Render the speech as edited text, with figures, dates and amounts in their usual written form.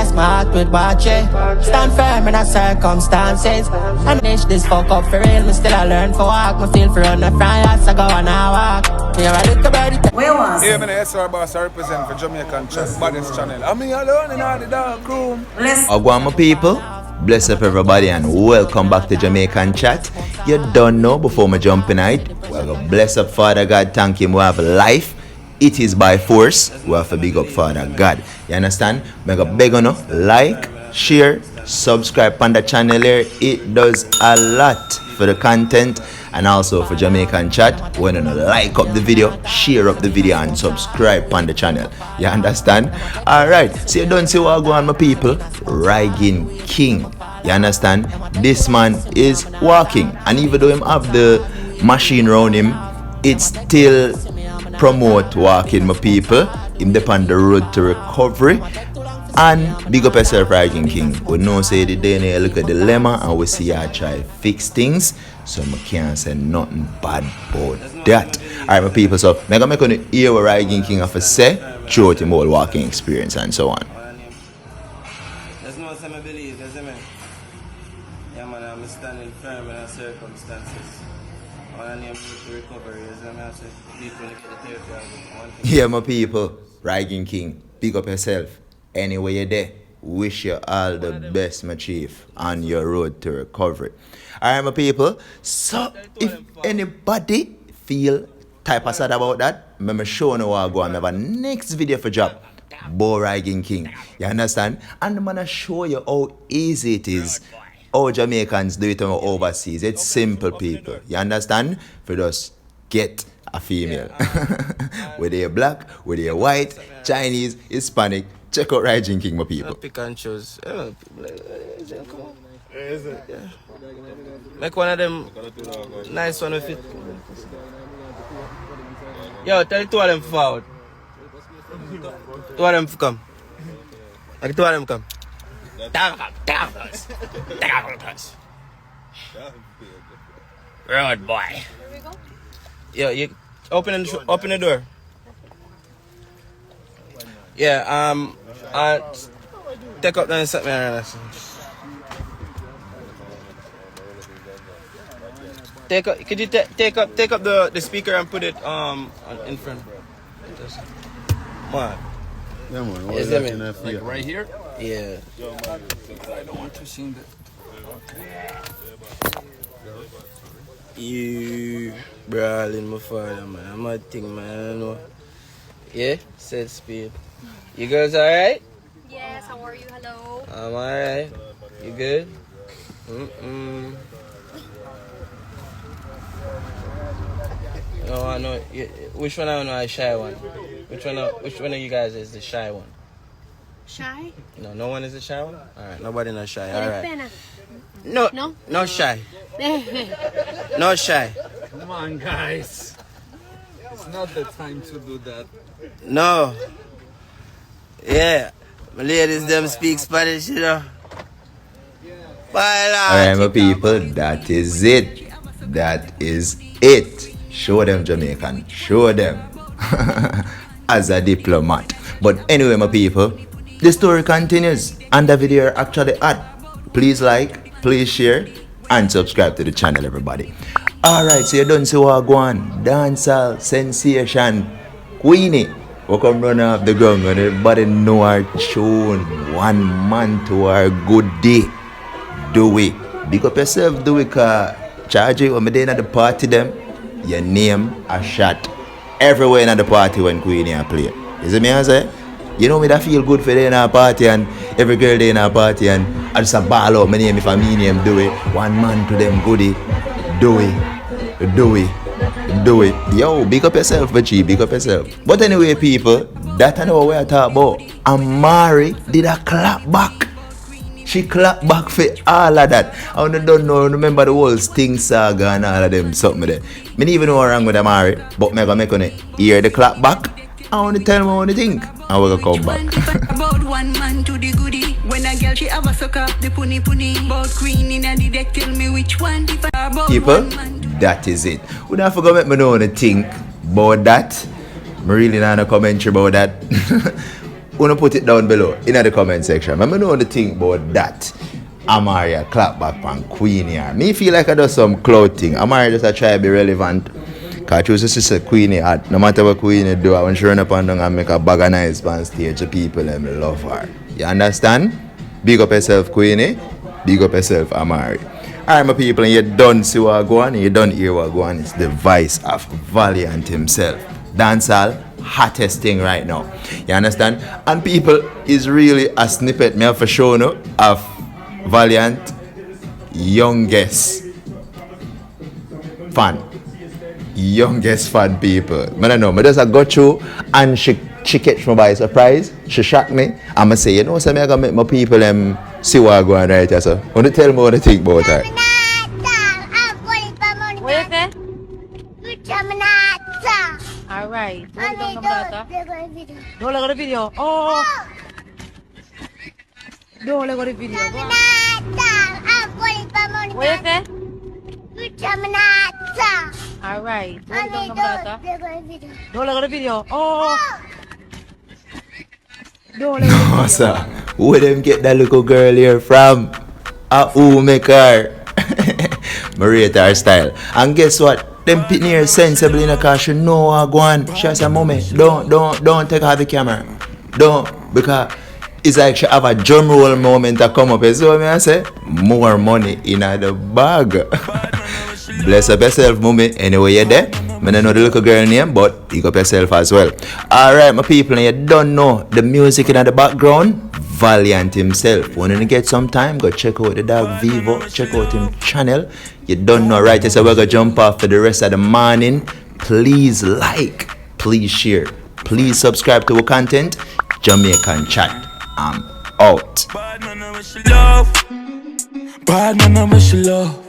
bless my heart with watch it. Stand firm in our circumstances. And this fuck up for real. Me still I learn for walk. Me feel for run the front yard. So go on a walk. Here I look about it. Where was it? Yeah, man, SR boss, I represent for Jamaican Baddest channel. I'm here alone in all the dark room. My people, bless up everybody and welcome back to Jamaican Chat. You don't know before me jump in it. Well, bless up Father God, thank him we have life. It is by force. We have to big up Father God. You understand? Make a beg on like, share, subscribe on the channel here. It does a lot for the content and also for Jamaican Chat. When you like up the video, share up the video and subscribe on the channel. You understand? Alright, so you don't see what go on my people. Rygin King. You understand? This man is walking. And even though him have the machine around him, it still promote walking my people. Him depend the road to recovery. And big up yourself, Rygin King. We know say the day now look at the dilemma and we see you try fix things. So I can't say nothing bad about that. Alright my people, so I'm gonna hear what Rygin King have to say throughout him whole walking experience and so on. There's no some believe, doesn't it? Yeah man, I'm standing firm in our circumstances. I need to recovery, isn't it? Yeah my people, Rygin King, big up yourself. Anyway you're there, wish you all the best my chief on your road to recovery. Alright my people, so if anybody feel type of sad about that, I'm sure no I go and have a next video for job. Bo Rygin King. You understand? And I'm gonna show you how easy it is. How Jamaicans do it overseas. It's simple people. You understand? For just get a female. Whether you're black, whether you're white, Chinese, Hispanic, check out Rygin King my people. Pick and choose. Yeah. Make one of them nice one with it. Yo, tell two of them forward. Two of them come. Like two of them come. Road boy. Yo, you open the door. Yeah, take up the something. Could you take up the speaker and put it in front? What? Yeah, man. Is it like right here? Yeah. I don't want to sing that. You brawling my father, man. I'm a thing, man. I don't know. Yeah? Said speed. You girls alright? Yes, how are you? Hello. I'm alright. You good? No, I know. Which one I know is shy one? Which one of you guys is the shy one? Shy? No one is the shy one? Alright, nobody not shy. Alright. No shy. No shy. Come on, guys. It's not the time to do that. No. Yeah. My ladies them speak Spanish, you know. Alright my people, that is it. That is it. Show them Jamaican. Show them. As a diplomat. But anyway my people, the story continues and the video actually at. Please like, please share and subscribe to the channel everybody. Alright, so you don't see what go on. Dancehall sensation Queenie. We come run off the ground and everybody know our tune. One man to our good day. Do it. Big up yourself, do it, cause charge it when me there at the party them. Your name a shot everywhere in the party when Queenie play. You see me I say? You know me that feel good for there in a party and every girl there in a party and I just a ball out my name if I mean name do it. One man to them goodie. Do it. Do it. Do it. Yo, big up yourself, G, big up yourself. But anyway people, that I know what I talk about. Amari did a clap back. She clapped back for all of that. I don't know, remember the whole Sting saga and all of them something there. Me don't even know what's wrong with Amari, but me gonna make on hear the clap back. I want to tell me what I think, and we're gonna come back. About one man to the goodie. When a girl she have a suck up the punny. About Queenie and the deck tell me which one. People, that is it. We don't forget to make me know what I think about that. I really not a commentary about that. Wanna put it down below in the comment section. Let me know the thing about that. Amari clap back on Queenie. Me feel like I do some clout thing. Amari just a try to be relevant. Cause I choose to see Queenie at no matter what Queenie do, I want to run up and down and make a bag of nice on stage to people them love her. You understand? Big up yourself, Queenie. Big up yourself, Amari. Alright, my people, and you done see what go on, and you done hear what go on. It's the voice of Valiant himself. Dancehall, hottest thing right now. You understand? And people, is really a snippet me have for show no of Valiant youngest fan. Youngest fan people. I don't know. I just go through and she catch me by surprise. She shocked me. I'ma say, you know, so I gotta make my people see what go on right here. So want to tell me what you think about her. What is it? Alright. Don't look at the video. Oh. Don't look at the video. What is it? Alright. Don't look at the video. Oh. Don't look at the video. No, sir. Where them get that little girl here from? Who make her? Marita her style. And guess what? Them pitney here sensible in a car. She know what go on. She say, mommy, don't take out the camera. Don't. Because it's like she have a drum roll moment to come up. So I say, more money in the bag. Bless up yourself, mommy. Anyway, you're there. I don't know the little girl name, but pick up yourself as well. Alright, my people, and you don't know the music in the background. Valiant himself. When you get some time, go check out the dog Vivo. Check out him channel. You don't know, right? So we're going to jump off for the rest of the morning. Please like, please share, please subscribe to our content. Jamaican Chat. I'm out. Bad man, I wish you love.